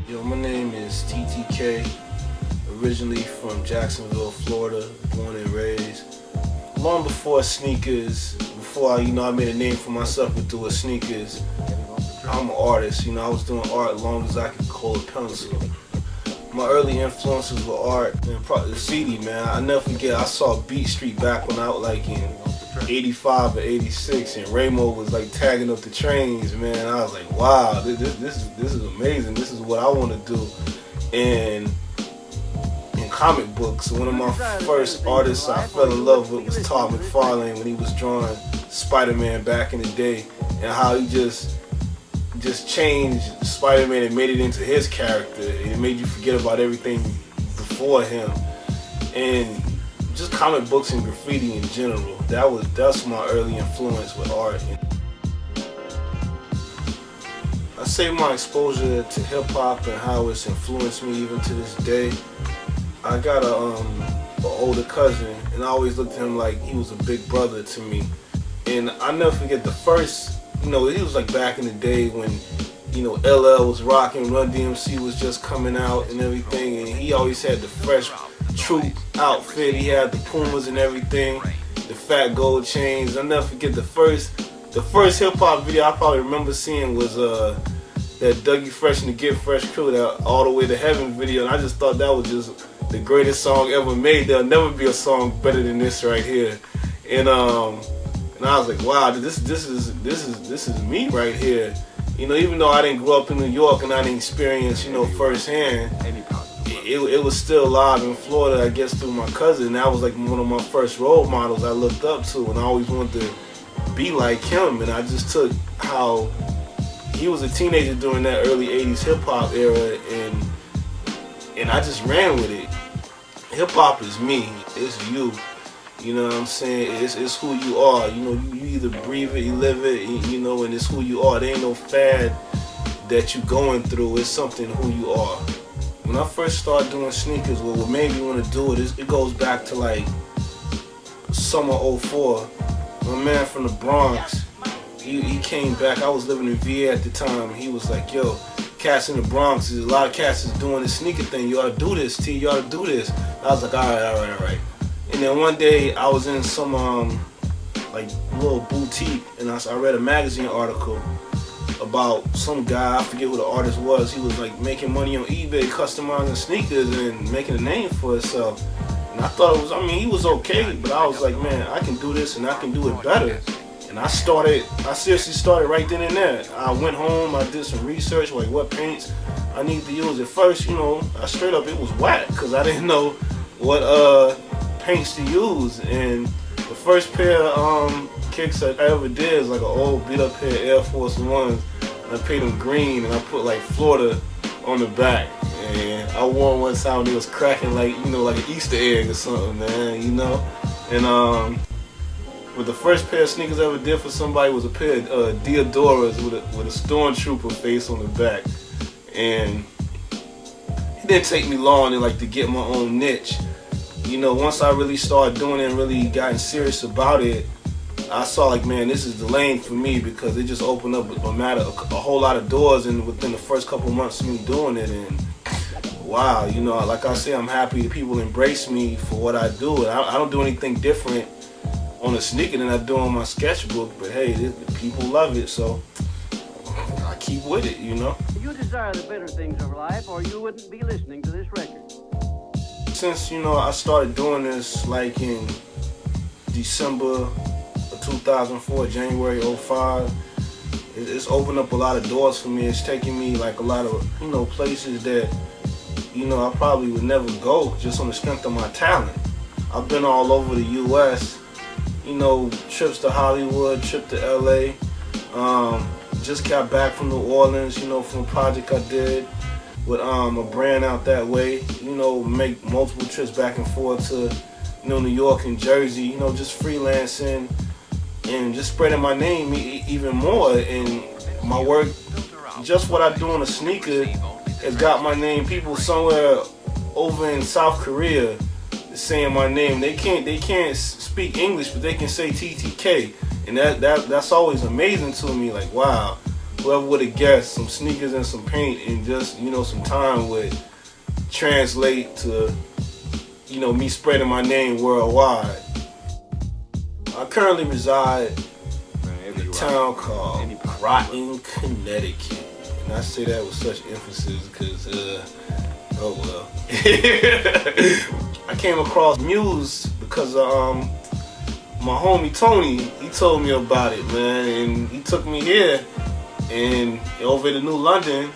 Yo, my name is TTK, originally from Jacksonville, Florida, born and raised. Long before sneakers, before I made a name for myself with doing sneakers, I'm an artist. I was doing art as long as I could hold a pencil. My early influences were art and the CD, man. I never forget, I saw Beat Street back when I was like in 85 or 86, and Ramo was like tagging up the trains, man. I was like, wow, this is amazing. This is what I want to do. And in comic books, one of my first artists I fell in love with was Todd McFarlane when he was drawing Spider-Man back in the day, and how he just changed Spider-Man and made it into his character. It made you forget about everything before him. And just comic books and graffiti in general. That's my early influence with art. I say my exposure to hip hop and how it's influenced me even to this day. I got an older cousin, and I always looked at him like he was a big brother to me. And I never forget the first, he was like back in the day when, LL was rocking, Run DMC was just coming out and everything, and he always had the fresh Troop outfit. He had the Pumas and everything, the fat gold chains. I'll never forget the first hip hop video I probably remember seeing was that Dougie Fresh and the Get Fresh crew, that All the Way to Heaven video, and I just thought that was just the greatest song ever made. There'll never be a song better than this right here. And I was like, wow, this is me right here. Even though I didn't grow up in New York and I didn't experience, firsthand, it was still live in Florida, I guess, through my cousin. That was like one of my first role models I looked up to, and I always wanted to be like him. And I just took how he was a teenager during that early 80s hip-hop era, and I just ran with it. Hip-hop is me. It's you. You know what I'm saying? It's who you are. You either breathe it, you live it, and it's who you are. There ain't no fad that you're going through. It's something who you are. When I first started doing sneakers, what made me want to do it is, it goes back to like summer 04. My man from the Bronx, he came back. I was living in VA at the time. He was like, yo, cats in the Bronx, there's a lot of cats is doing this sneaker thing. You ought to do this, T. You ought to do this. I was like, all right. And then one day I was in some like little boutique, and I read a magazine article about some guy, I forget who the artist was. He was like making money on eBay, customizing sneakers and making a name for himself. And I thought he was okay, but I was like, man, I can do this and I can do it better. And I seriously started right then and there. I went home, I did some research, like what paints I need to use. At first, I straight up, it was whack, because I didn't know what paints to use. And the first pair of kicks I ever did is like an old beat up pair of Air Force Ones, and I painted them green, and I put like Florida on the back, and I wore one time and it was cracking like like an Easter egg or something, man. And but the first pair of sneakers I ever did for somebody was a pair of Diodoras with a stormtrooper face on the back. And it didn't take me long to get my own niche. Once I really started doing it and really gotten serious about it, I saw like, man, this is the lane for me, because it just opened up a whole lot of doors, and within the first couple months of me doing it, and wow, like I say, I'm happy that people embrace me for what I do. I don't do anything different on a sneaker than I do on my sketchbook, but hey, the people love it, so I keep with it, You desire the better things of life, or you wouldn't be listening to this record. Since, I started doing this like in December of 2004, January 05, it's opened up a lot of doors for me. It's taken me like a lot of, places that, I probably would never go just on the strength of my talent. I've been all over the U.S., trips to Hollywood, trip to LA. Just got back from New Orleans, from a project I did with a brand out that way. Make multiple trips back and forth to, New York and Jersey, just freelancing and just spreading my name even more. And my work, just what I do on a sneaker, has got my name. People somewhere over in South Korea saying my name. They can't speak English, but they can say TTK. And that's always amazing to me. Like, wow, whoever would have guessed some sneakers and some paint in just, you know, some time would translate to, you know, me spreading my name worldwide. I currently reside in a town called Groton, Connecticut. And I say that with such emphasis because, oh well. I came across MUSE because my homie Tony, he told me about it, man, and he took me here, and over to New London,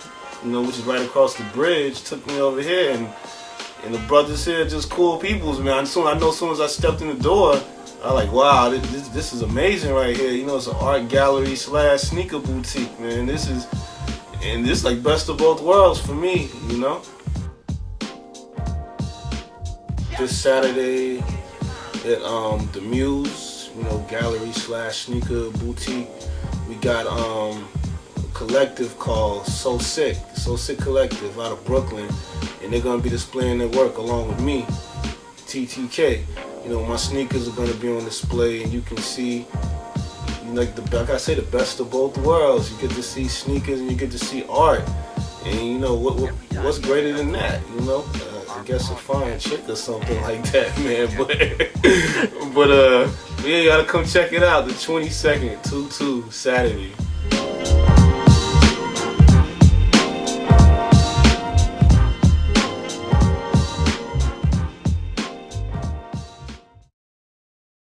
you know, which is right across the bridge, took me over here, and the brothers here are just cool peoples, man. As soon as I stepped in the door, I was like, wow, this is amazing right here. You know, it's an art gallery / sneaker boutique, man. This is like best of both worlds for me, you know. This Saturday at the MUSE, you know, gallery / sneaker boutique, we got a collective called So Sick Collective out of Brooklyn, and they're gonna be displaying their work along with me, TTK. You know, my sneakers are gonna be on display, and you can see, you know, like I say, the best of both worlds. You get to see sneakers and you get to see art, and you know what's greater than that, you know? I guess a fine chick or something like that, man. But yeah, you gotta come check it out. The 22nd, 2/2, Saturday.